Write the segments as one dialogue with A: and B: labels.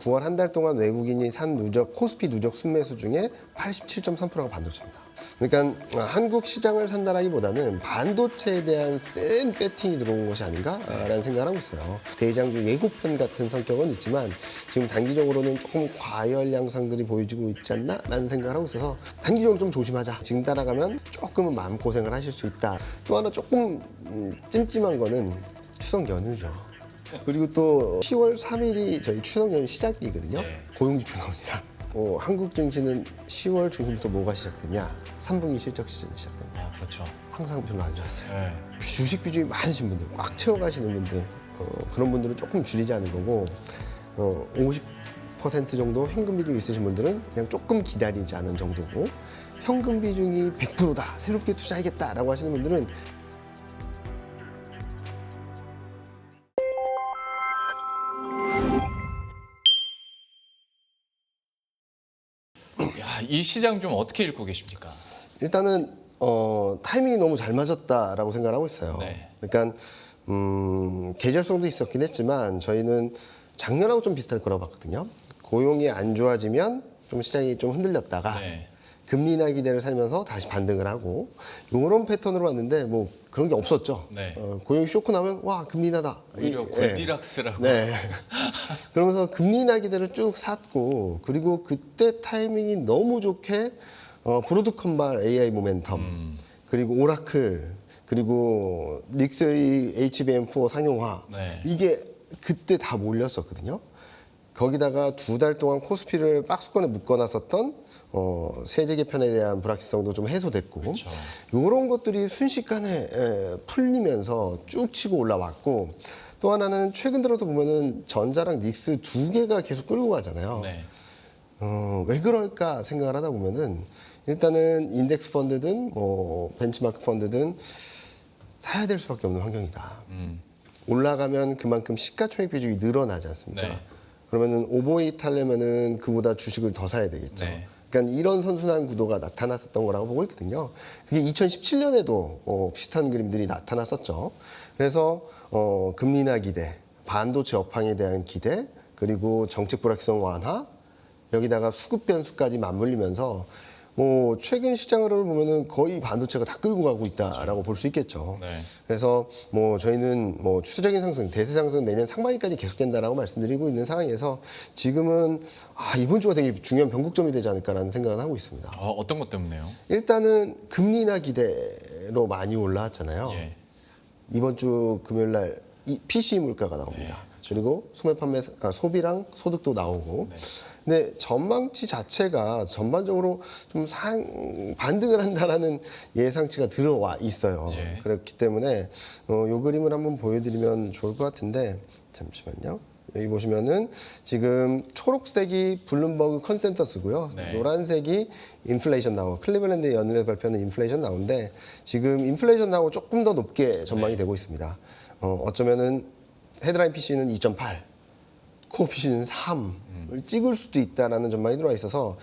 A: 9월 한 달 동안 외국인이 산 누적 코스피 누적 순매수 중에 87.3%가 반도체입니다. 그러니까 한국 시장을 산다라기보다는 반도체에 대한 센 배팅이 들어온 것이 아닌가라는 생각을 하고 있어요. 대장주 예고편 같은 성격은 있지만 지금 단기적으로는 조금 과열 양상들이 보여지고 있지 않나라는 생각을 하고 있어서 단기적으로 좀 조심하자. 지금 따라가면 조금은 마음고생을 하실 수 있다. 또 하나 조금 찜찜한 거는 추석 연휴죠. 그리고 또 10월 3일이 저희 추석 연휴 시작이거든요.
B: 네.
A: 고용지표 나옵니다. 한국 증시는 10월 중순부터 뭐가 시작되냐? 3분기 실적 시즌이 시작됩니다.
B: 아, 그렇죠.
A: 항상 별로 안 좋았어요.
B: 네.
A: 주식 비중이 많으신 분들, 꽉 채워 가시는 분들, 그런 분들은 조금 줄이자는 거고, 50% 정도 현금 비중이 있으신 분들은 그냥 조금 기다리자는 정도고, 현금 비중이 100%다, 새롭게 투자하겠다라고 하시는 분들은
B: 야, 이 시장 좀 어떻게 읽고 계십니까?
A: 일단은 타이밍이 너무 잘 맞았다라고 생각을 하고 있어요.
B: 네.
A: 그러니까 계절성도 있었긴 했지만 저희는 작년하고 좀 비슷할 거라고 봤거든요. 고용이 안 좋아지면 좀 시장이 좀 흔들렸다가
B: 네.
A: 금리 인하 기대를 살면서 다시 반등을 하고 이런 패턴으로 왔는데 뭐 그런 게 없었죠.
B: 네.
A: 고용 쇼크 나면 와 금리 인하다.
B: 오히려 골디락스라고.
A: 네. 그러면서 금리 인하 기대를 쭉 샀고 그리고 그때 타이밍이 너무 좋게 브로드컴발 AI 모멘텀 그리고 오라클 그리고 닉스의 HBM4 상용화
B: 네.
A: 이게 그때 다 몰렸었거든요. 거기다가 2달 동안 코스피를 박스권에 묶어놨었던 세제 개편에 대한 불확실성도 좀 해소됐고
B: 그렇죠.
A: 이런 것들이 순식간에 풀리면서 쭉 치고 올라왔고 또 하나는 최근 들어서 보면은 전자랑 닉스 두 개가 계속 끌고 가잖아요.
B: 네.
A: 왜 그럴까 생각을 하다 보면은 일단은 인덱스 펀드든 뭐 벤치마크 펀드든 사야 될 수밖에 없는 환경이다. 올라가면 그만큼 시가총액 비중이 늘어나지 않습니까?
B: 네.
A: 그러면은 오버웨이트 하려면은 그보다 주식을 더 사야 되겠죠.
B: 네.
A: 그러니까 이런 선순환 구도가 나타났었던 거라고 보고 있거든요. 그게 2017년에도 비슷한 그림들이 나타났었죠. 그래서 금리 인하 기대, 반도체 업황에 대한 기대, 그리고 정책 불확실성 완화, 여기다가 수급 변수까지 맞물리면서 뭐 최근 시장 흐름을 보면은 거의 반도체가 다 끌고 가고 있다라고 볼 수 있겠죠.
B: 네.
A: 그래서 뭐 저희는 뭐 추세적인 상승, 대세 상승 내년 상반기까지 계속된다라고 말씀드리고 있는 상황에서 지금은 이번 주가 되게 중요한 변곡점이 되지 않을까라는 생각을 하고 있습니다.
B: 어떤 것 때문에요?
A: 일단은 금리 인하 기대로 많이 올라왔잖아요.
B: 예.
A: 이번 주 금요일 날 PC 물가가 나옵니다. 그리고 소매 판매 소비랑 소득도 나오고.
B: 네.
A: 근데 전망치 자체가 전반적으로 좀 반등을 한다라는 예상치가 들어와 있어요.
B: 예.
A: 그렇기 때문에 요 그림을 한번 보여드리면 좋을 것 같은데 잠시만요. 여기 보시면은 지금 초록색이 블룸버그 컨센서스고요.
B: 네.
A: 노란색이 인플레이션 나오고 클리블랜드 연준에서 발표하는 인플레이션 나오는데 지금 인플레이션 나오고 조금 더 높게 전망이 되고 있습니다. 어쩌면은 헤드라인 PC는 2.8, 코어 PC는 3을 찍을 수도 있다라는 전망이 들어와 있어서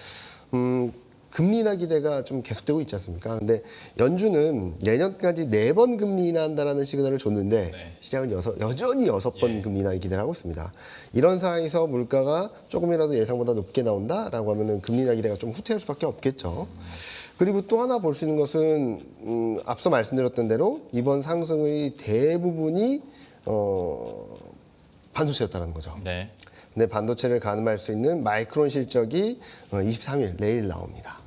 A: 금리 인하 기대가 좀 계속되고 있지 않습니까? 근데 연준은 내년까지 4번 금리 인하한다라는 시그널을 줬는데
B: 네.
A: 시장은 여전히 6번
B: 예.
A: 금리 인하를 기대를 하고 있습니다. 이런 상황에서 물가가 조금이라도 예상보다 높게 나온다라고 하면은 금리 인하 기대가 좀 후퇴할 수밖에 없겠죠. 그리고 또 하나 볼 수 있는 것은 앞서 말씀드렸던 대로 이번 상승의 대부분이 반도체였다는 거죠.
B: 네.
A: 근데 반도체를 가늠할 수 있는 마이크론 실적이 23일 내일 나옵니다.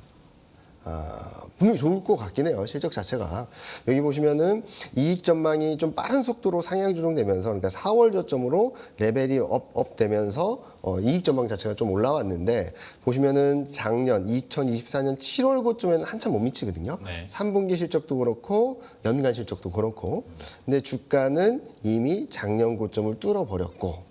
A: 분명히 좋을 것 같긴 해요. 실적 자체가. 여기 보시면은 이익 전망이 좀 빠른 속도로 상향 조정되면서 그러니까 4월 저점으로 레벨이 업 되면서 이익 전망 자체가 좀 올라왔는데 보시면은 작년 2024년 7월 고점에는 한참 못 미치거든요.
B: 네.
A: 3분기 실적도 그렇고 연간 실적도 그렇고. 근데 주가는 이미 작년 고점을 뚫어 버렸고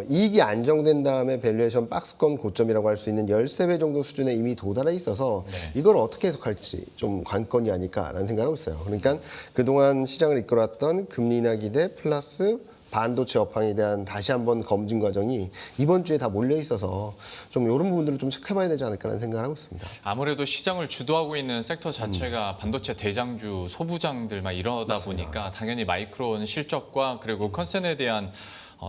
A: 이익이 안정된 다음에 밸류에이션 박스권 고점이라고 할 수 있는 13배 정도 수준에 이미 도달해 있어서
B: 네.
A: 이걸 어떻게 해석할지 좀 관건이 아닐까라는 생각을 하고 있어요. 그러니까 그동안 시장을 이끌어왔던 금리 인하 기대 플러스 반도체 업황에 대한 다시 한번 검증 과정이 이번 주에 다 몰려 있어서 좀 이런 부분들을 좀 체크해봐야 되지 않을까라는 생각을 하고 있습니다.
B: 아무래도 시장을 주도하고 있는 섹터 자체가 반도체 대장주, 소부장들 막 이러다
A: 맞습니다.
B: 보니까 당연히 마이크론 실적과 그리고 컨센에 대한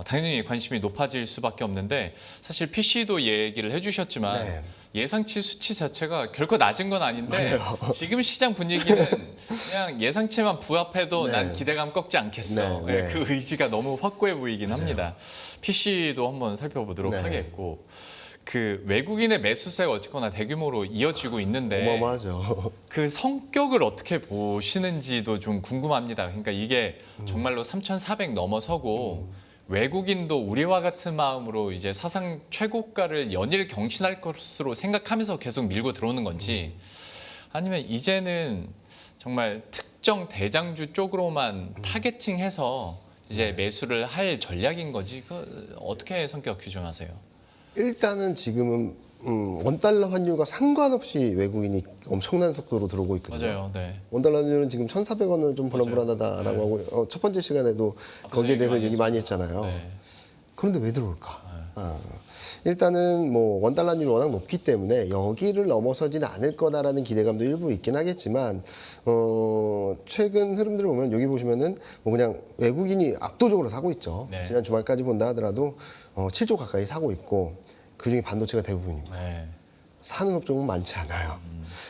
B: 당연히 관심이 높아질 수밖에 없는데 사실 PC도 얘기를 해주셨지만
A: 네.
B: 예상치 수치 자체가 결코 낮은 건 아닌데
A: 맞아요.
B: 지금 시장 분위기는 그냥 예상치만 부합해도
A: 네.
B: 난 기대감 꺾지 않겠어.
A: 네, 네.
B: 그 의지가 너무 확고해 보이긴 합니다. PC도 한번 살펴보도록
A: 네.
B: 하겠고 그 외국인의 매수세가 어쨌거나 대규모로 이어지고 있는데
A: 어마어마하죠.
B: 그 성격을 어떻게 보시는지도 좀 궁금합니다. 그러니까 이게 정말로 3,400 넘어서고 외국인도 우리와 같은 마음으로 이제 사상 최고가를 연일 경신할 것으로 생각하면서 계속 밀고 들어오는 건지 아니면 이제는 정말 특정 대장주 쪽으로만 타겟팅해서 이제 매수를 할 전략인 거지. 그 어떻게 성격 규정하세요?
A: 일단은 지금은 원달러 환율과 상관없이 외국인이 엄청난 속도로 들어오고 있거든요.
B: 맞아요. 네.
A: 원달러 환율은 지금 1,400원은 좀
B: 맞아요.
A: 불안불안하다라고
B: 네.
A: 하고 첫 번째 시간에도
B: 앞서
A: 거기에 대해서
B: 얘기
A: 얘기 많이 했잖아요.
B: 네.
A: 그런데 왜 들어올까? 일단은 뭐 원달러 환율이 워낙 높기 때문에 여기를 넘어서지는 않을 거다라는 기대감도 일부 있긴 하겠지만 최근 흐름들을 보면 여기 보시면은 뭐 그냥 외국인이 압도적으로 사고 있죠.
B: 네.
A: 지난 주말까지 본다 하더라도 7조 가까이 사고 있고 그중에 반도체가 대부분입니다.
B: 네.
A: 사는 업종은 많지 않아요.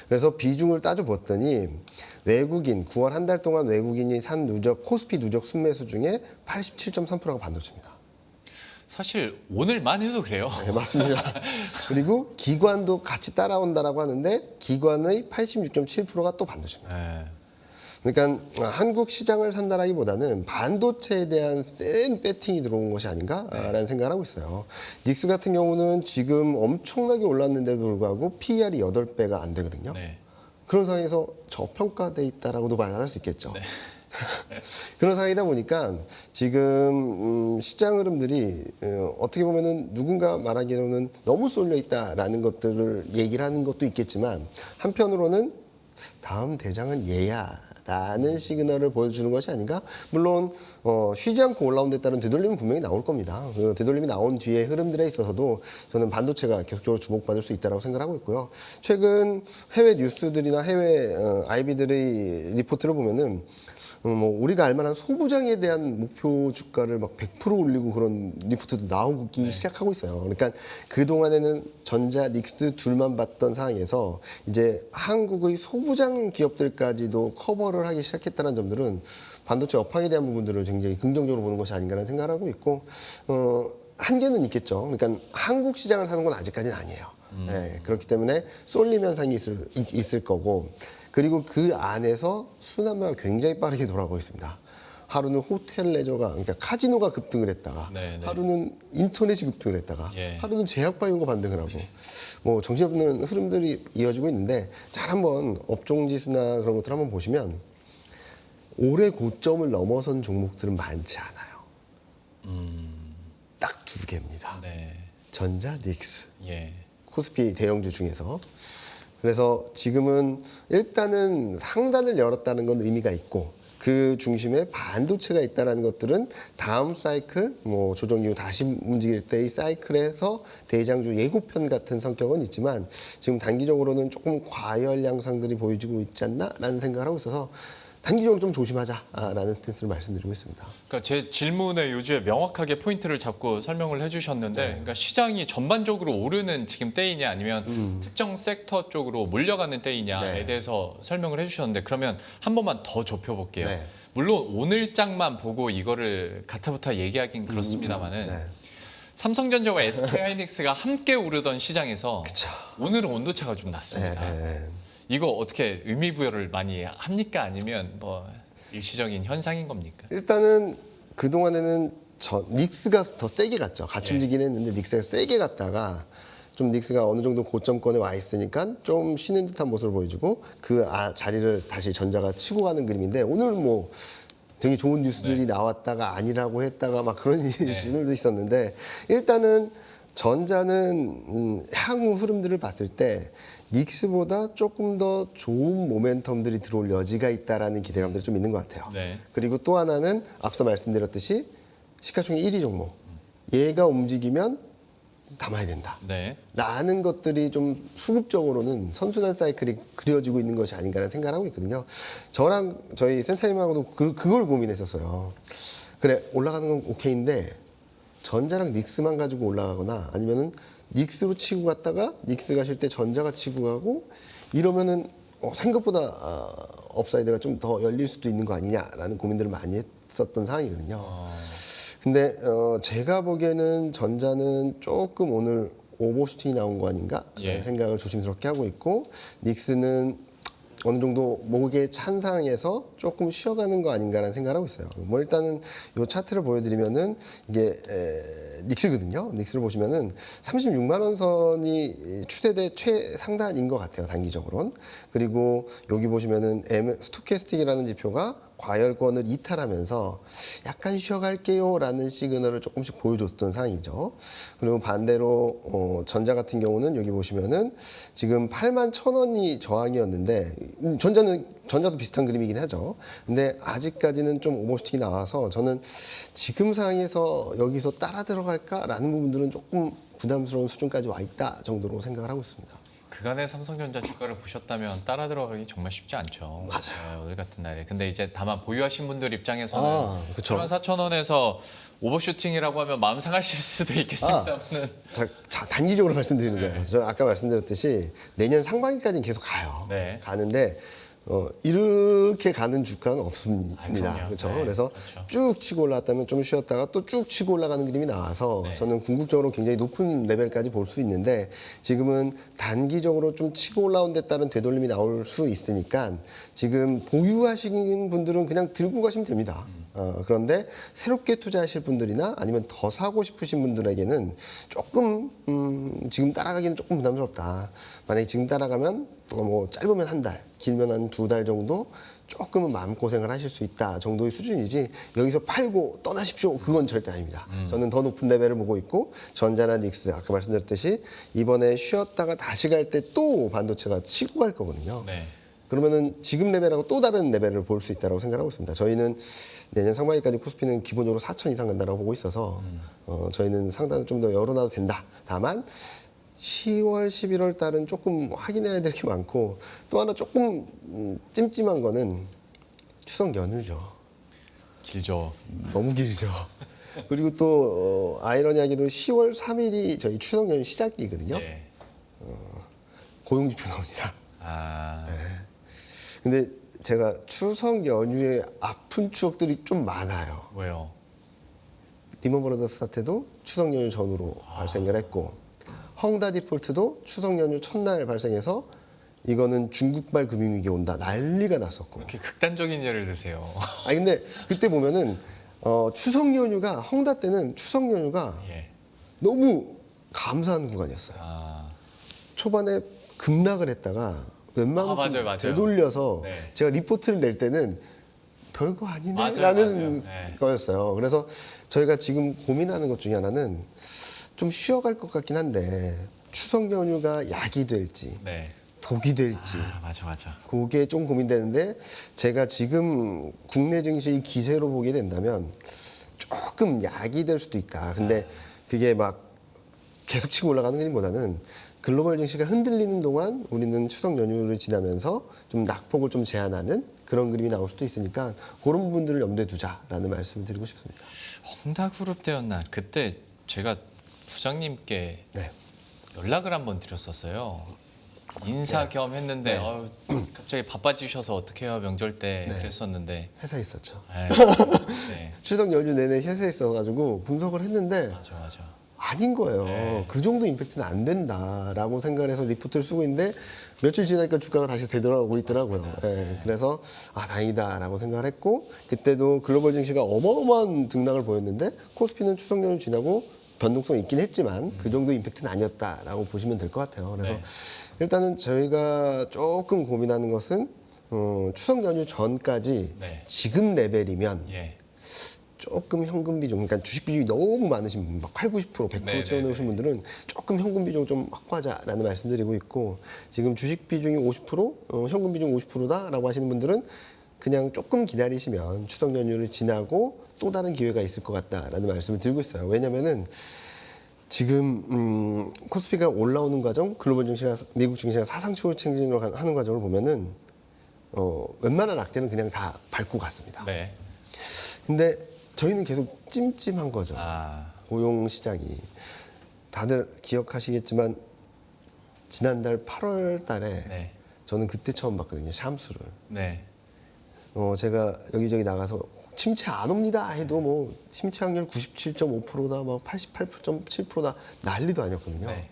A: 그래서 비중을 따져봤더니 외국인 9월 한 달 동안 외국인이 산 누적 코스피 누적 순매수 중에 87.3%가 반도체입니다.
B: 사실 오늘만 해도 그래요.
A: 네, 맞습니다. 그리고 기관도 같이 따라온다라고 하는데 기관의 86.7%가 또 반도체입니다.
B: 네.
A: 그러니까 한국 시장을 산다라기보다는 반도체에 대한 센 배팅이 들어온 것이 아닌가라는 생각을 하고 있어요. 닉스 같은 경우는 지금 엄청나게 올랐는데도 불구하고 PER이 8배가 안 되거든요.
B: 네.
A: 그런 상황에서 저평가돼 있다라고도 말할 수 있겠죠. 그런 상황이다 보니까 지금 시장 흐름들이 어떻게 보면은 누군가 말하기로는 너무 쏠려 있다라는 것들을 얘기를 하는 것도 있겠지만 한편으로는 다음 대장은 얘야라는 시그널을 보여주는 것이 아닌가? 물론 쉬지 않고 올라온 데 따른 되돌림은 분명히 나올 겁니다. 그 되돌림이 나온 뒤에 흐름들에 있어서도 저는 반도체가 계속적으로 주목받을 수 있다고 생각하고 있고요. 최근 해외 뉴스들이나 해외 IB들의 리포트를 보면은 뭐 우리가 알만한 소부장에 대한 목표 주가를 막 100% 올리고 그런 리포트도 나오기 시작하고 있어요. 그러니까 그 동안에는 전자, 닉스 둘만 봤던 상황에서 이제 한국의 소부장 기업들까지도 커버를 하기 시작했다는 점들은 반도체 업황에 대한 부분들을 굉장히 긍정적으로 보는 것이 아닌가라는 생각을 하고 있고 한계는 있겠죠. 그러니까 한국 시장을 사는 건 아직까지는 아니에요. 네, 그렇기 때문에 쏠림 현상이 있을 거고. 그리고 그 안에서 순환매가 굉장히 빠르게 돌아가고 있습니다. 하루는 호텔 레저가, 그러니까 카지노가 급등을 했다가,
B: 네, 네.
A: 하루는 인터넷이 급등을 했다가,
B: 예.
A: 하루는 제약바이오가 반등을 하고, 뭐 정신없는 흐름들이 이어지고 있는데, 잘 한번 업종지수나 그런 것들 한번 보시면, 올해 고점을 넘어선 종목들은 많지 않아요. 딱 2개입니다.
B: 네.
A: 전자, 닉스.
B: 예.
A: 코스피 대형주 중에서. 그래서 지금은 일단은 상단을 열었다는 건 의미가 있고 그 중심에 반도체가 있다는 것들은 다음 사이클, 뭐 조정 이후 다시 움직일 때의 사이클에서 대장주 예고편 같은 성격은 있지만 지금 단기적으로는 조금 과열 양상들이 보여지고 있지 않나라는 생각을 하고 있어서 단기적으로 좀 조심하자라는 스탠스를 말씀드리고 있습니다.
B: 그러니까 제 질문에 요즘에 명확하게 포인트를 잡고 설명을 해주셨는데,
A: 네.
B: 그러니까 시장이 전반적으로 오르는 지금 때이냐, 아니면 특정 섹터 쪽으로 몰려가는 때이냐에
A: 네.
B: 대해서 설명을 해주셨는데, 그러면 한 번만 더 좁혀볼게요.
A: 네.
B: 물론 오늘장만 보고 이거를 가타부타 얘기하긴 그렇습니다만은
A: 네.
B: 삼성전자와 SK하이닉스가 함께 오르던 시장에서
A: 그쵸.
B: 오늘은 온도차가 좀 낮습니다.
A: 네.
B: 이거 어떻게 의미 부여를 많이 합니까? 아니면 뭐 일시적인 현상인 겁니까?
A: 일단은 그동안에는 닉스가 더 세게 갔죠. 같이
B: 예.
A: 움직이긴 했는데 닉스가 세게 갔다가 좀 닉스가 어느 정도 고점권에 와 있으니까 좀 쉬는 듯한 모습을 보여주고 그 자리를 다시 전자가 치고 가는 그림인데 오늘 뭐 되게 좋은 뉴스들이 나왔다가 아니라고 했다가 막 그런 이슈들도 있었는데 일단은 전자는 향후 흐름들을 봤을 때 닉스보다 조금 더 좋은 모멘텀들이 들어올 여지가 있다라는 기대감들이 좀 있는 것 같아요.
B: 네.
A: 그리고 또 하나는 앞서 말씀드렸듯이 시가총액 1위 종목. 얘가 움직이면 담아야 된다.
B: 네.
A: 라는 것들이 좀 수급적으로는 선순환 사이클이 그려지고 있는 것이 아닌가라는 생각을 하고 있거든요. 저랑 저희 센터님하고도 그걸 고민했었어요. 그래, 올라가는 건 오케이인데 전자랑 닉스만 가지고 올라가거나 아니면은 닉스로 치고 갔다가 닉스 가실 때 전자가 치고 가고 이러면은 생각보다 업사이드가 좀 더 열릴 수도 있는 거 아니냐라는 고민들을 많이 했었던 상황이거든요. 근데 제가 보기에는 전자는 조금 오늘 오버슈팅이 나온 거 아닌가
B: 예.
A: 생각을 조심스럽게 하고 있고 닉스는 어느 정도 목에 찬 상황에서 조금 쉬어가는 거 아닌가라는 생각을 하고 있어요. 뭐 일단은 이 차트를 보여드리면은 이게 닉스거든요. 닉스를 보시면은 36만 원 선이 추세대 최상단인 것 같아요. 단기적으로는. 그리고 여기 보시면은 스토캐스틱이라는 지표가 과열권을 이탈하면서 약간 쉬어갈게요라는 시그널을 조금씩 보여줬던 상황이죠. 그리고 반대로 전자 같은 경우는 여기 보시면은 지금 8만 1,000원이 저항이었는데 전자도 비슷한 그림이긴 하죠. 근데 아직까지는 좀 오버슈팅이 나와서 저는 지금 상황에서 여기서 따라 들어갈까라는 부분들은 조금 부담스러운 수준까지 와 있다 정도로 생각을 하고 있습니다.
B: 그간의 삼성전자 주가를 보셨다면 따라 들어가기 정말 쉽지 않죠.
A: 맞아요.
B: 오늘 같은 날에. 근데 이제 다만 보유하신 분들 입장에서는
A: 그쵸.
B: 14,000원에서 오버슈팅이라고 하면 마음 상하실 수도 있겠습니다만은
A: 자, 단기적으로 말씀드리는 거예요. 저 아까 말씀드렸듯이 내년 상반기까지는 계속 가요.
B: 네.
A: 가는데 이렇게 가는 주가는 없습니다.
B: 그럼요.
A: 그렇죠.
B: 네,
A: 그래서
B: 그렇죠.
A: 쭉 치고 올라왔다면 좀 쉬었다가 또 쭉 치고 올라가는 그림이 나와서
B: 네.
A: 저는 궁극적으로 굉장히 높은 레벨까지 볼 수 있는데 지금은 단기적으로 좀 치고 올라온 데 따른 되돌림이 나올 수 있으니까 지금 보유하시는 분들은 그냥 들고 가시면 됩니다. 그런데 새롭게 투자하실 분들이나 아니면 더 사고 싶으신 분들에게는 조금 지금 따라가기는 조금 부담스럽다. 만약에 지금 따라가면 뭐 짧으면 한 달, 길면 한 2달 정도 조금은 마음고생을 하실 수 있다 정도의 수준이지 여기서 팔고 떠나십시오 그건 절대 아닙니다. 저는 더 높은 레벨을 보고 있고 전자나 닉스 아까 말씀드렸듯이 이번에 쉬었다가 다시 갈 때 또 반도체가 치고 갈 거거든요.
B: 네.
A: 그러면은 지금 레벨하고 또 다른 레벨을 볼 수 있다고 생각하고 있습니다. 저희는 내년 상반기까지 코스피는 기본적으로 4천 이상 간다고 보고 있어서 저희는 상단을 좀 더 열어놔도 된다. 다만 10월, 11월 달은 조금 확인해야 될 게 많고 또 하나 조금 찜찜한 거는 추석 연휴죠.
B: 길죠.
A: 너무 길죠. 그리고 또 아이러니하게도 10월 3일이 저희 추석 연휴 시작이거든요.
B: 네.
A: 고용지표 나옵니다.
B: 아,
A: 근데 제가 추석 연휴에 아픈 추억들이 좀 많아요.
B: 왜요?
A: 리먼브라더스 사태도 추석 연휴 전후로 발생을 했고 헝다 디폴트도 추석 연휴 첫날 발생해서 이거는 중국발 금융위기 온다 난리가 났었고.
B: 이렇게 극단적인 예를 드세요.
A: 아니 근데 그때 보면은 추석 연휴가 헝다 때는 추석 연휴가
B: 예.
A: 너무 감사한 구간이었어요.
B: 아,
A: 초반에 급락을 했다가 웬만큼
B: 맞아요.
A: 되돌려서
B: 네.
A: 제가 리포트를 낼 때는 별거
B: 맞아요.
A: 아니네라는
B: 네.
A: 거였어요. 그래서 저희가 지금 고민하는 것 중에 하나는 좀 쉬어갈 것 같긴 한데 추석 연휴가 약이 될지
B: 네.
A: 독이 될지
B: 아, 맞아.
A: 그게 좀 고민되는데 제가 지금 국내 증시 기세로 보게 된다면 조금 약이 될 수도 있다. 근데 그게 막 계속 치고 올라가는 게보다는 글로벌 증시가 흔들리는 동안 우리는 추석 연휴를 지나면서 좀 낙폭을 좀 제한하는 그런 그림이 나올 수도 있으니까 그런 부분들을 염두에 두자라는 말씀을 드리고 싶습니다.
B: 헝다그룹 때였나? 그때 제가 부장님께
A: 네.
B: 연락을 한번 드렸었어요. 인사 겸 했는데
A: 네.
B: 갑자기 바빠지셔서 어떻게 해요 명절 때
A: 네.
B: 그랬었는데
A: 회사에 있었죠.
B: 네.
A: 추석 연휴 내내 회사에 있어가지고 분석을 했는데
B: 맞아.
A: 아닌 거예요.
B: 네.
A: 그 정도 임팩트는 안 된다라고 생각을 해서 리포트를 쓰고 있는데 며칠 지나니까 주가가 다시 되돌아오고 있더라고요. 예, 그래서 다행이다라고 생각을 했고 그때도 글로벌 증시가 어마어마한 등락을 보였는데 코스피는 추석 연휴 지나고 변동성이 있긴 했지만 그 정도 임팩트는 아니었다라고 보시면 될 것 같아요. 그래서
B: 네.
A: 일단은 저희가 조금 고민하는 것은 추석 연휴 전까지
B: 네.
A: 지금 레벨이면
B: 예.
A: 조금 현금 비중, 그러니까 주식 비중이 너무 많으신 분, 막 8, 90%, 100%
B: 네,
A: 채워놓으신 분들은 조금 현금 비중 좀 확보하자라는 말씀드리고 있고 지금 주식 비중이 50%, 현금 비중 50%다라고 하시는 분들은 그냥 조금 기다리시면 추석 연휴를 지나고 또 다른 기회가 있을 것 같다라는 말씀을 드리고 있어요. 왜냐면은 지금 코스피가 올라오는 과정, 글로벌 증시가 미국 증시가 사상 최고 챙진으로 하는 과정을 보면은 웬만한 악재는 그냥 다 밟고 갔습니다.
B: 네.
A: 근데 저희는 계속 찜찜한 거죠.
B: 아,
A: 고용 시장이 다들 기억하시겠지만 지난달 8월 달에
B: 네.
A: 저는 그때 처음 봤거든요. 샴수를.
B: 네.
A: 제가 여기저기 나가서 침체 안 옵니다 해도 뭐 침체 확률 97.5%다, 막 88.7%다 난리도 아니었거든요.
B: 네.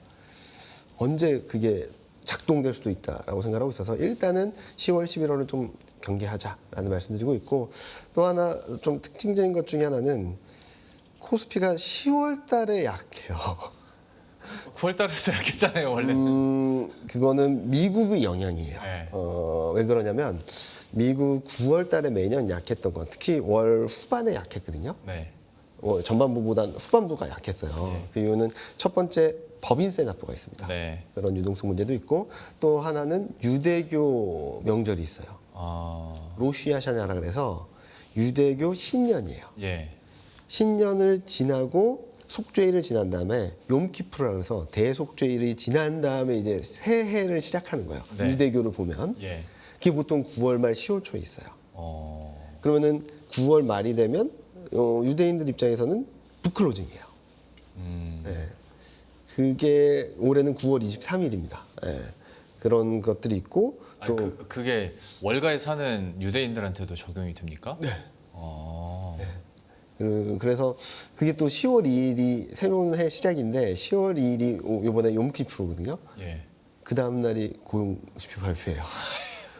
A: 언제 그게 작동될 수도 있다라고 생각하고 있어서 일단은 10월, 11월은 좀 경계하자라는 말씀드리고 있고, 또 하나 좀 특징적인 것 중에 하나는 코스피가 10월 달에 약해요.
B: 9월 달에도 약했잖아요, 원래.
A: 그거는 미국의 영향이에요.
B: 네.
A: 왜 그러냐면 미국 9월 달에 매년 약했던 건 특히 월 후반에 약했거든요.
B: 네.
A: 전반부보다 후반부가 약했어요. 그 이유는 첫 번째 법인세 납부가 있습니다.
B: 네.
A: 그런 유동성 문제도 있고, 또 하나는 유대교 명절이 있어요.
B: 아,
A: 로시아샤냐라 그래서 유대교 신년이에요.
B: 예.
A: 신년을 지나고 속죄일을 지난 다음에 욤키프르라 그래서 대속죄일이 지난 다음에 이제 새해를 시작하는 거예요.
B: 네.
A: 유대교를 보면
B: 예.
A: 그게 보통 9월 말 10월 초에 있어요.
B: 어,
A: 그러면은 9월 말이 되면 유대인들 입장에서는 북클로징이에요. 네. 그게 올해는 9월 23일입니다. 그런 것들이 있고 또
B: 아니, 그게 월가에 사는 유대인들한테도 적용이 됩니까?
A: 네.
B: 어,
A: 그래서 그게 또 10월 2일이 새로운 해 시작인데 10월 2일이 이번에 욤키프르거든요.
B: 예.
A: 그 다음 날이 고용지표 발표예요.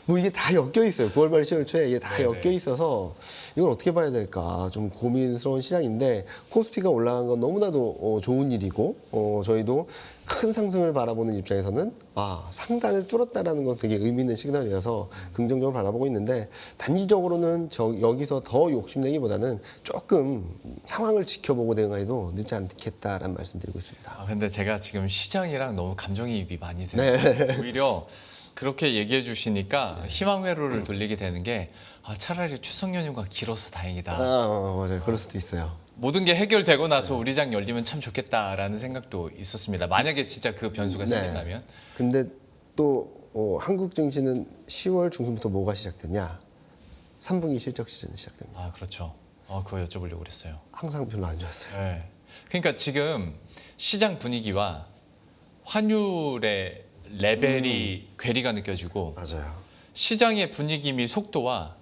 A: 뭐 이게 다 엮여 있어요. 9월 말 10월 초에 이게 다
B: 네네.
A: 엮여 있어서 이걸 어떻게 봐야 될까 좀 고민스러운 시장인데, 코스피가 올라간 건 너무나도 좋은 일이고, 저희도 큰 상승을 바라보는 입장에서는 상단을 뚫었다라는 건 되게 의미 있는 시그널이라서 긍정적으로 바라보고 있는데, 단기적으로는 여기서 더 욕심내기보다는 조금 상황을 지켜보고 대응해도 늦지 않겠다라는 말씀드리고 있습니다.
B: 아, 근데 제가 지금 시장이랑 너무 감정이입이 많이 되네요. 오히려 그렇게 얘기해 주시니까 희망 회로를 돌리게 되는 게 차라리 추석 연휴가 길어서 다행이다.
A: 맞아요. 그럴 수도 있어요.
B: 모든 게 해결되고 나서 우리 장 열리면 참 좋겠다라는 생각도 있었습니다. 만약에 진짜 그 변수가 생긴다면.
A: 근데 또 한국 증시는 10월 중순부터 뭐가 시작되냐? 3분기 실적 시즌이 시작됩니다.
B: 아, 그렇죠. 그거 여쭤보려고 그랬어요.
A: 항상 별로 안 좋았어요.
B: 네. 그러니까 지금 시장 분위기와 환율의 레벨이 괴리가 느껴지고
A: 맞아요.
B: 시장의 분위기 및 속도와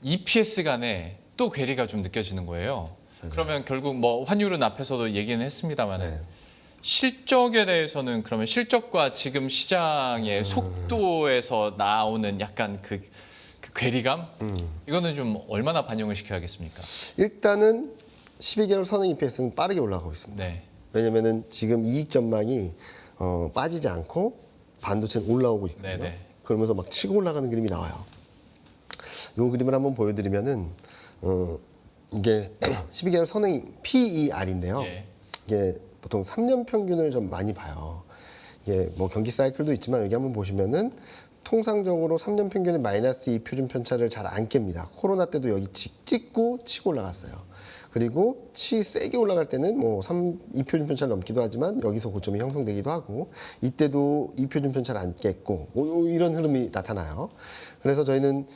B: EPS 간에 또 괴리가 좀 느껴지는 거예요. 그러면 결국 뭐 환율은 앞에서도 얘기는 했습니다만
A: 네.
B: 실적에 대해서는 그러면 실적과 지금 시장의 속도에서 나오는 약간 그 괴리감 이거는 좀 얼마나 반영을 시켜야겠습니까?
A: 일단은 12개월 선행 EPS는 빠르게 올라가고 있습니다.
B: 네.
A: 왜냐면은 지금 이익 전망이 빠지지 않고 반도체는 올라오고 있거든요.
B: 네네.
A: 그러면서 막 치고 올라가는 그림이 나와요. 이 그림을 한번 보여드리면은 이게 12개월 선행 PER인데요.
B: 예.
A: 이게 보통 3년 평균을 좀 많이 봐요. 이게 뭐 경기 사이클도 있지만 여기 한번 보시면은 통상적으로 3년 평균의 마이너스 2 표준 편차를 잘 안 깹니다. 코로나 때도 여기 찍고 치고 올라갔어요. 그리고 세게 올라갈 때는 뭐 2 표준 편차를 넘기도 하지만 여기서 고점이 형성되기도 하고, 이때도 2 표준 편차를 안 깼고 뭐 이런 흐름이 나타나요. 그래서 저희는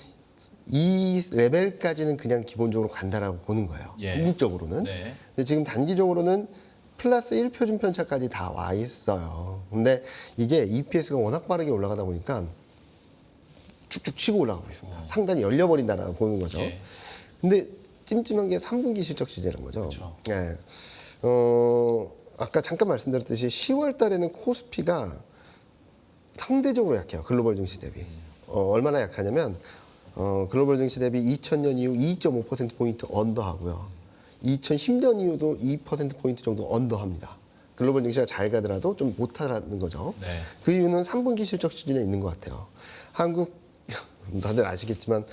A: 이 레벨까지는 그냥 기본적으로 간다라고 보는 거예요.
B: 예.
A: 궁극적으로는.
B: 네.
A: 근데 지금 단기적으로는 플러스 1 표준 편차까지 다 와 있어요. 근데 이게 EPS가 워낙 빠르게 올라가다 보니까 쭉쭉 치고 올라가고 있습니다. 상단이 열려버린다라고 보는 거죠.
B: 예.
A: 근데 찜찜한 게 3분기 실적 시제라는 거죠.
B: 그렇죠.
A: 예. 아까 잠깐 말씀드렸듯이 10월 달에는 코스피가 상대적으로 약해요. 글로벌 증시 대비. 얼마나 약하냐면 글로벌 증시 대비 2000년 이후 2.5%포인트 언더하고요. 2010년 이후도 2%포인트 정도 언더합니다. 글로벌 증시가 잘 가더라도 좀 못하라는 거죠.
B: 네.
A: 그 이유는 3분기 실적 시즌에 있는 것 같아요. 다들 아시겠지만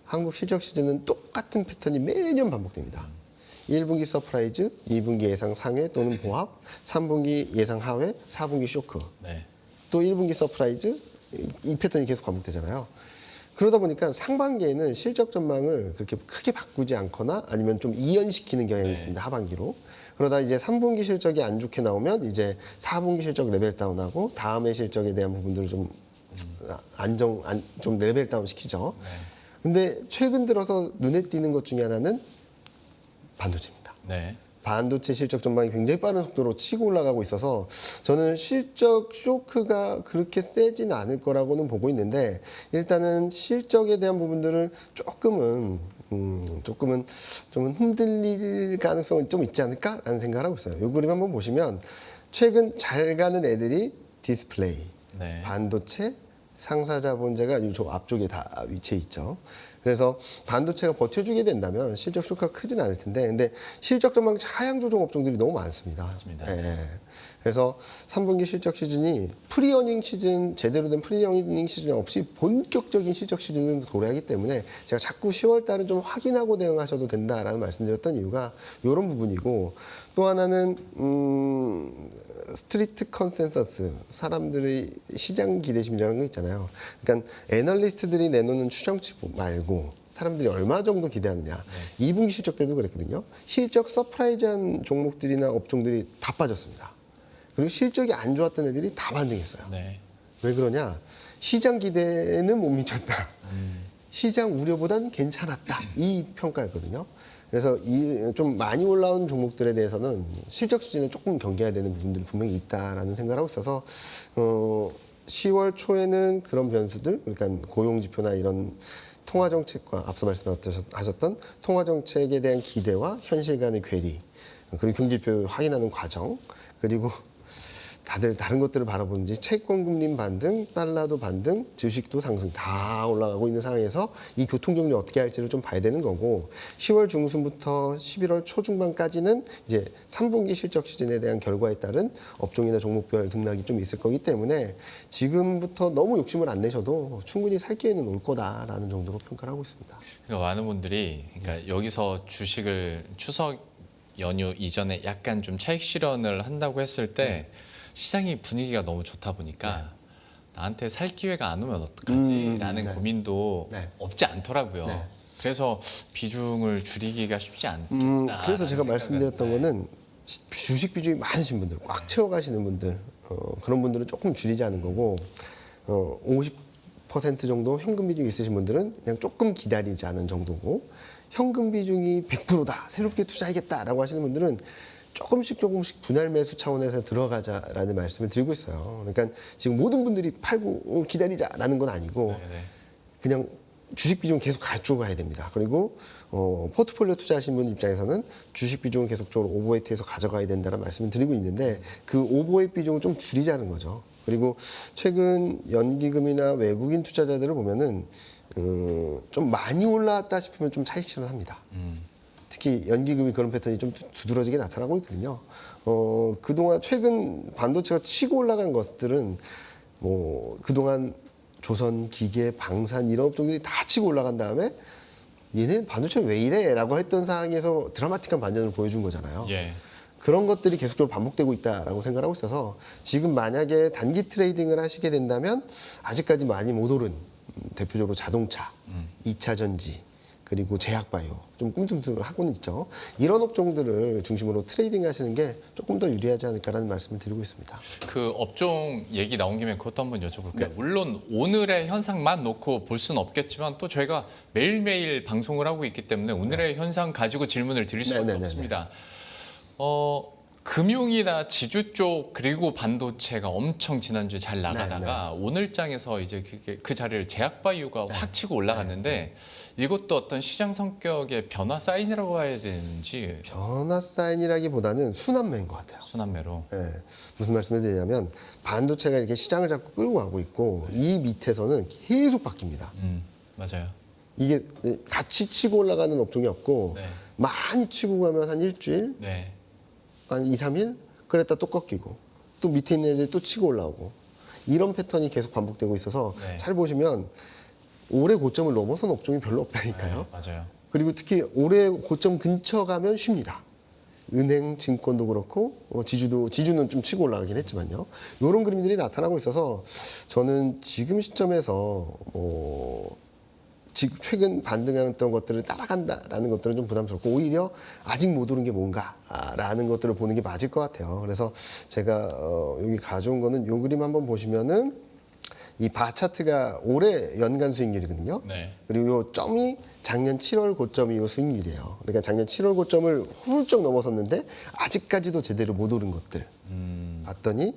A: 한국 실적 시즌은 똑같은 패턴이 매년 반복됩니다. 1분기 서프라이즈, 2분기 예상 상회 또는 보합, 3분기 예상 하회, 4분기 쇼크.
B: 네.
A: 또 1분기 서프라이즈, 이 패턴이 계속 반복되잖아요. 그러다 보니까 상반기에는 실적 전망을 그렇게 크게 바꾸지 않거나 아니면 좀 이연시키는 경향이 있습니다. 하반기로. 그러다 이제 3분기 실적이 안 좋게 나오면 이제 4분기 실적 레벨 다운하고 다음의 실적에 대한 부분들을 좀 좀 레벨 다운 시키죠. 근데 최근 들어서 눈에 띄는 것 중에 하나는 반도체입니다.
B: 네.
A: 반도체 실적 전망이 굉장히 빠른 속도로 치고 올라가고 있어서 저는 실적 쇼크가 그렇게 세진 않을 거라고는 보고 있는데 일단은 실적에 대한 부분들을 조금은 좀 흔들릴 가능성은 좀 있지 않을까라는 생각을 하고 있어요. 이 그림 한번 보시면 최근 잘 가는 애들이 디스플레이,
B: 네.
A: 반도체, 상사자본재가 저 앞쪽에 다 위치해 있죠. 그래서 반도체가 버텨주게 된다면 실적 쇼크가 크진 않을 텐데, 근데 실적 전망 하향 조정 업종들이 너무 많습니다.
B: 맞습니다.
A: 예. 그래서 3분기 실적 시즌이 프리어닝 시즌, 제대로 된 프리어닝 시즌 없이 본격적인 실적 시즌을 도래하기 때문에 제가 자꾸 10월 달은 좀 확인하고 대응하셔도 된다라는 말씀드렸던 이유가 이런 부분이고, 또 하나는 스트리트 컨센서스, 사람들의 시장 기대심이라는 거 있잖아요. 그러니까 애널리스트들이 내놓는 추정치 말고 사람들이 얼마 정도 기대하느냐. 2분기 실적 때도 그랬거든요. 실적 서프라이즈한 종목들이나 업종들이 다 빠졌습니다. 그리고 실적이 안 좋았던 애들이 다 반등했어요.
B: 네.
A: 왜 그러냐? 시장 기대는 못 미쳤다. 시장 우려보단 괜찮았다. 이 평가였거든요. 그래서 이 좀 많이 올라온 종목들에 대해서는 실적 시즌에 조금 경계해야 되는 부분들이 분명히 있다라는 생각을 하고 있어서 10월 초에는 그런 변수들, 그러니까 고용 지표나 이런 통화 정책과 앞서 말씀하셨던 통화 정책에 대한 기대와 현실 간의 괴리, 그리고 경제지표 확인하는 과정, 그리고 다들 다른 것들을 바라보는지 채권 금리 반등, 달러도 반등, 주식도 상승 다 올라가고 있는 상황에서 이 교통 정리 어떻게 할지를 좀 봐야 되는 거고 10월 중순부터 11월 초중반까지는 이제 3분기 실적 시즌에 대한 결과에 따른 업종이나 종목별 등락이 좀 있을 거기 때문에 지금부터 너무 욕심을 안 내셔도 충분히 살 기회는 올 거다라는 정도로 평가를 하고 있습니다.
B: 그러니까 많은 분들이 그러니까 여기서 주식을 추석 연휴 이전에 약간 좀 차익 실현을 한다고 했을 때 시장이 분위기가 너무 좋다 보니까 나한테 살 기회가 안 오면 어떡하지라는 고민도 없지 않더라고요.
A: 네.
B: 그래서 비중을 줄이기가 쉽지 않다.
A: 그래서 제가 말씀드렸던 거는 주식 비중이 많으신 분들, 꽉 채워가시는 분들, 그런 분들은 조금 줄이자는 거고 50% 정도 현금 비중이 있으신 분들은 그냥 조금 기다리자는 정도고 현금 비중이 100%다, 새롭게 투자하겠다라고 하시는 분들은 조금씩 분할 매수 차원에서 들어가자라는 말씀을 드리고 있어요. 그러니까 지금 모든 분들이 팔고 기다리자라는 건 아니고
B: 네네.
A: 그냥 주식 비중 계속 가지고 가야 됩니다. 그리고 포트폴리오 투자하시는 분 입장에서는 주식 비중을 계속적으로 오버웨이트해서 가져가야 된다는 말씀을 드리고 있는데 그 오버웨이트 비중을 좀 줄이자는 거죠. 그리고 최근 연기금이나 외국인 투자자들을 보면은 좀 많이 올라왔다 싶으면 좀 차익 실현합니다. 특히 연기금이 그런 패턴이 좀 두드러지게 나타나고 있거든요. 그동안 최근 반도체가 치고 올라간 것들은 그동안 조선, 기계, 방산 이런 업종들이 다 치고 올라간 다음에 얘네 반도체는 왜 이래? 라고 했던 상황에서 드라마틱한 반전을 보여준 거잖아요.
B: 예.
A: 그런 것들이 계속적으로 반복되고 있다라고 생각하고 있어서 지금 만약에 단기 트레이딩을 하시게 된다면 아직까지 많이 못 오른 대표적으로 자동차, 2차 전지, 그리고 제약바이오 좀 꿈틀꿈틀하고는 있죠. 이런 업종들을 중심으로 트레이딩 하시는 게 조금 더 유리하지 않을까라는 말씀을 드리고 있습니다.
B: 그 업종 얘기 나온 김에 그것도 한번 여쭤볼게요. 물론 오늘의 현상만 놓고 볼 수는 없겠지만 또 저희가 매일매일 방송을 하고 있기 때문에 오늘의 현상 가지고 질문을 드릴 수밖에 없습니다. 금융이나 지주 쪽 그리고 반도체가 엄청 지난주에 잘 나가다가 오늘장에서 이제 그 자리를 제약바이오가 확 치고 올라갔는데 이것도 어떤 시장 성격의 변화 사인이라고 봐야 되는지.
A: 변화 사인이라기보다는 순환매인 것 같아요.
B: 순환매로.
A: 네. 무슨 말씀을 드리냐면 반도체가 이렇게 시장을 자꾸 끌고 가고 있고 이 밑에서는 계속 바뀝니다.
B: 맞아요.
A: 이게 같이 치고 올라가는 업종이 없고 많이 치고 가면 한 일주일, 한 2, 3일 그랬다 또 꺾이고 또 밑에 있는 애들이 또 치고 올라오고 이런 패턴이 계속 반복되고 있어서 잘 보시면 올해 고점을 넘어선 업종이 별로 없다니까요.
B: 맞아요.
A: 그리고 특히 올해 고점 근처 가면 쉽니다. 은행, 증권도 그렇고 지주는 좀 치고 올라가긴 했지만요. 이런 그림들이 나타나고 있어서 저는 지금 시점에서 지금 최근 반등했던 것들을 따라간다라는 것들은 좀 부담스럽고 오히려 아직 못 오른 게 뭔가라는 것들을 보는 게 맞을 것 같아요. 그래서 제가 여기 가져온 거는 이 그림 한번 보시면은 이 바 차트가 올해 연간 수익률이거든요.
B: 네.
A: 그리고 요 점이 작년 7월 고점이 요 수익률이에요. 그러니까 작년 7월 고점을 훌쩍 넘어섰는데 아직까지도 제대로 못 오른 것들 봤더니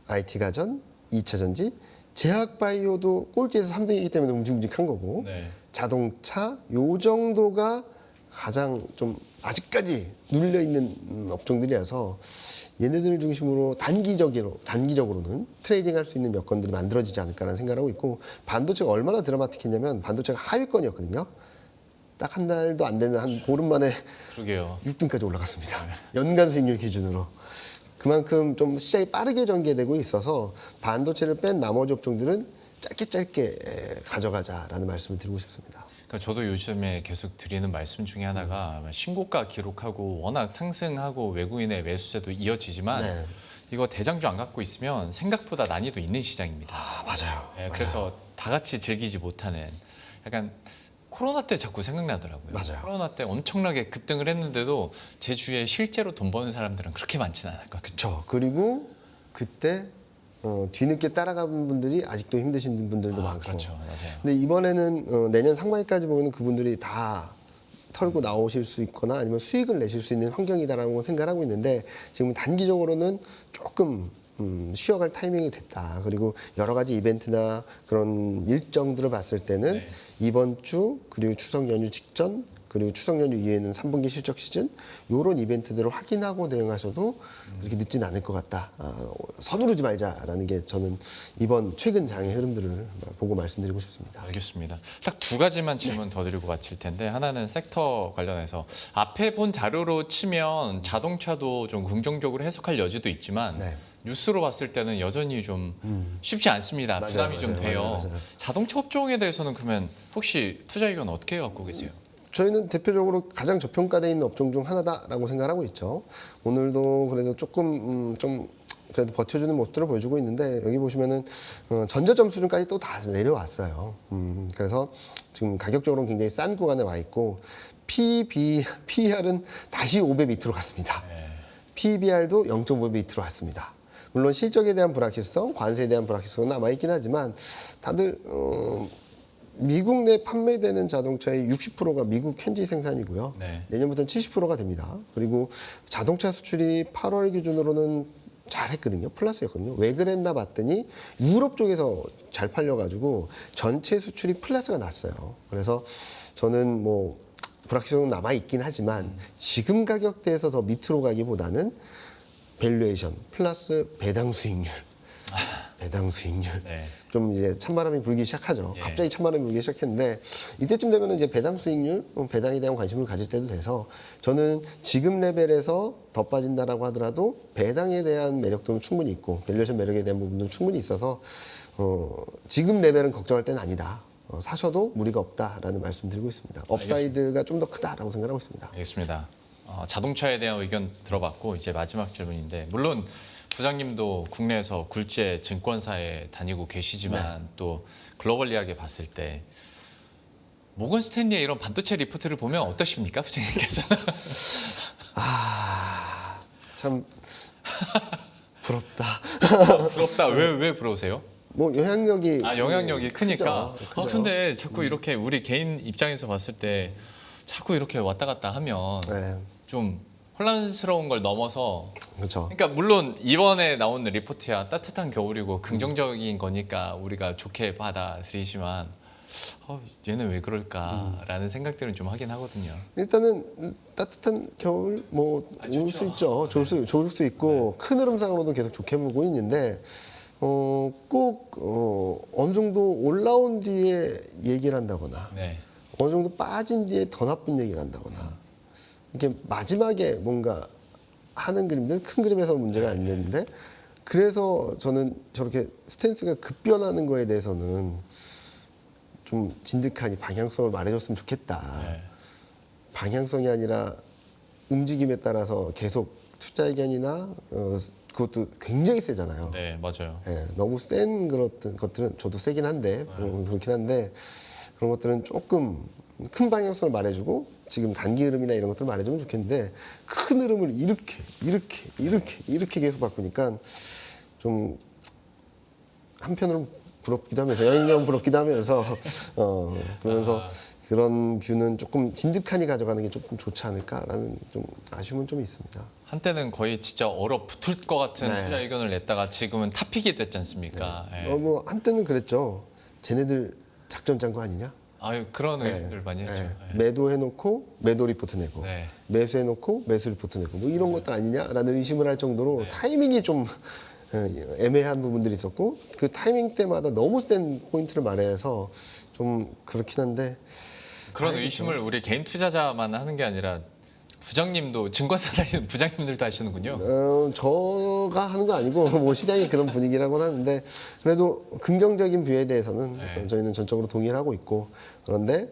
A: IT 가전, 2차 전지, 제약 바이오도 꼴찌에서 3등이기 때문에 움직임직한 거고
B: 네.
A: 자동차 요 정도가 가장 좀 아직까지 눌려 있는 업종들이라서 얘네들 중심으로 단기적으로는 트레이딩할 수 있는 여건들이 만들어지지 않을까라는 생각을 하고 있고 반도체가 얼마나 드라마틱했냐면 반도체가 하위권이었거든요. 딱 한 달도 안 되는 한 보름 만에
B: 그러게요.
A: 6등까지 올라갔습니다. 연간 수익률 기준으로. 그만큼 좀 시장이 빠르게 전개되고 있어서 반도체를 뺀 나머지 업종들은 짧게 가져가자라는 말씀을 드리고 싶습니다.
B: 그러니까 저도 요즘에 계속 드리는 말씀 중에 하나가 신고가 기록하고 워낙 상승하고 외국인의 매수세도 이어지지만
A: 네.
B: 이거 대장주 안 갖고 있으면 생각보다 난이도 있는 시장입니다.
A: 아, 맞아요.
B: 예, 그래서 다 같이 즐기지 못하는 약간 코로나 때 자꾸 생각나더라고요.
A: 맞아요.
B: 코로나 때 엄청나게 급등을 했는데도 제 주위에 실제로 돈 버는 사람들은 그렇게 많지는 않았거든요.
A: 그렇죠. 그리고 그때 뒤늦게 따라간 분들이 아직도 힘드신 분들도 많고.
B: 그렇죠, 맞아요.
A: 근데 이번에는 내년 상반기까지 보면 그분들이 다 털고 나오실 수 있거나 아니면 수익을 내실 수 있는 환경이다라고 생각을 하고 있는데 지금 단기적으로는 조금 쉬어갈 타이밍이 됐다. 그리고 여러 가지 이벤트나 그런 일정들을 봤을 때는
B: 네.
A: 이번 주 그리고 추석 연휴 직전 그리고 추석 연휴 이후에는 3분기 실적 시즌 이런 이벤트들을 확인하고 대응하셔도 그렇게 늦진 않을 것 같다. 서두르지 말자라는 게 저는 이번 최근 장의 흐름들을 보고 말씀드리고 싶습니다.
B: 알겠습니다. 딱 두 가지만 질문 더 드리고 마칠 텐데 하나는 섹터 관련해서 앞에 본 자료로 치면 자동차도 좀 긍정적으로 해석할 여지도 있지만
A: 네.
B: 뉴스로 봤을 때는 여전히 좀 쉽지 않습니다.
A: 맞아요,
B: 부담이 좀
A: 맞아요,
B: 돼요.
A: 맞아요.
B: 자동차 업종에 대해서는 그러면 혹시 투자 의견 어떻게 갖고 계세요?
A: 저희는 대표적으로 가장 저평가되어 있는 업종 중 하나다라고 생각하고 있죠. 오늘도 그래도 조금 좀 그래도 버텨주는 모습들을 보여주고 있는데 여기 보시면은 전저점 수준까지 또 다 내려왔어요. 그래서 지금 가격적으로는 굉장히 싼 구간에 와 있고 PER은 다시 5배 밑으로 갔습니다.
B: 네.
A: PBR도 0.5배 밑으로 왔습니다. 물론 실적에 대한 불확실성, 관세에 대한 불확실성은 남아있긴 하지만 다들 미국 내 판매되는 자동차의 60%가 미국 현지 생산이고요.
B: 네.
A: 내년부터는 70%가 됩니다. 그리고 자동차 수출이 8월 기준으로는 잘했거든요. 플러스였거든요. 왜 그랬나 봤더니 유럽 쪽에서 잘 팔려가지고 전체 수출이 플러스가 났어요. 그래서 저는 뭐 불확실성은 남아있긴 하지만 지금 가격대에서 더 밑으로 가기보다는 밸류에이션 플러스 배당 수익률
B: 네.
A: 좀 이제 찬바람이 불기 시작하죠.
B: 예.
A: 갑자기 찬바람이 불기 시작했는데 이때쯤 되면 이제 배당 수익률, 배당에 대한 관심을 가질 때도 돼서 저는 지금 레벨에서 더 빠진다라고 하더라도 배당에 대한 매력도는 충분히 있고 밸류에이션 매력에 대한 부분도 충분히 있어서 지금 레벨은 걱정할 때는 아니다. 사셔도 무리가 없다라는 말씀드리고 있습니다. 업사이드가 좀 더 크다라고 생각하고 있습니다.
B: 알겠습니다. 자동차에 대한 의견 들어봤고 이제 마지막 질문인데 물론 부장님도 국내에서 굴지의 증권사에 다니고 계시지만 또 글로벌리하게 봤을 때 모건 스탠리의 이런 반도체 리포트를 보면 어떠십니까, 부장님께서는?
A: 참 부럽다.
B: 부럽다. 왜 부러우세요?
A: 뭐 영향력이
B: 영향력이 크니까.
A: 크죠.
B: 근데 자꾸 이렇게 우리 개인 입장에서 봤을 때 자꾸 이렇게 왔다 갔다 하면
A: 네,
B: 좀 혼란스러운 걸 넘어서
A: 그렇죠.
B: 그러니까 물론 이번에 나온 리포트야 따뜻한 겨울이고 긍정적인 거니까 우리가 좋게 받아들이지만 얘는 왜 그럴까라는 생각들은 좀 하긴 하거든요.
A: 일단은 따뜻한 겨울 뭐 올 수 있죠. 좋을 수 있고 큰 흐름상으로도 계속 좋게 보고 있는데 꼭 어느 정도 올라온 뒤에 얘기를 한다거나
B: 네.
A: 어느 정도 빠진 뒤에 더 나쁜 얘기를 한다거나 이렇게 마지막에 뭔가 하는 그림들 큰 그림에서 문제가 안 되는데 그래서 저는 저렇게 스탠스가 급변하는 거에 대해서는 좀 진득하니 방향성을 말해줬으면 좋겠다.
B: 네.
A: 방향성이 아니라 움직임에 따라서 계속 투자 의견이나 그것도 굉장히 세잖아요.
B: 네, 맞아요.
A: 예, 너무 센 그런 것들은 저도 세긴 한데 그렇긴 한데 그런 것들은 조금 큰 방향성을 말해주고 지금 단기 흐름이나 이런 것들을 말해주면 좋겠는데 큰 흐름을 이렇게 계속 바꾸니까 좀 한편으로 부럽기도 하면서 여행용 부럽기도 하면서 그러면서 그런 뷰는 조금 진득하니 가져가는 게 조금 좋지 않을까라는 좀 아쉬움은 좀 있습니다.
B: 한때는 거의 진짜 얼어붙을 것 같은
A: 네.
B: 투자 의견을 냈다가 지금은 탑픽이 됐지 않습니까? 예.
A: 너무 한때는 그랬죠. 쟤네들 작전 짠 거 아니냐?
B: 아유 그런 의견들 많이 했죠. 예.
A: 매도해놓고 매도 리포트 내고
B: 네.
A: 매수해놓고 매수 리포트 내고 뭐 이런 것들 아니냐라는 의심을 할 정도로
B: 네.
A: 타이밍이 좀 애매한 부분들이 있었고 그 타이밍 때마다 너무 센 포인트를 말해서 좀 그렇긴 한데
B: 그런 의심을 우리 개인 투자자만 하는 게 아니라 부장님도 증권사 다니는 부장님들도 하시는군요.
A: 저가 하는 거 아니고 뭐 시장이 그런 분위기라고는 하는데 그래도 긍정적인 뷰에 대해서는
B: 네.
A: 저희는 전적으로 동의를 하고 있고 그런데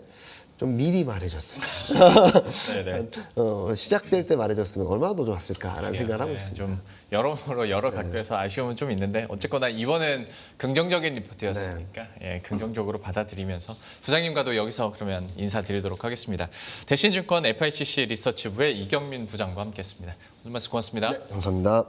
A: 좀 미리 말해줬으면
B: 네네.
A: 시작될 때 말해줬으면 얼마나 더 좋았을까라는 생각을 하고 있습니다.
B: 좀 여러모로 여러 각도에서 아쉬움은 좀 있는데 어쨌거나 이번엔 긍정적인 리포트였으니까 예, 긍정적으로 받아들이면서 부장님과도 여기서 그러면 인사드리도록 하겠습니다. 대신증권 FICC 리서치부의 이경민 부장과 함께했습니다. 오늘 말씀 고맙습니다.
A: 감사합니다.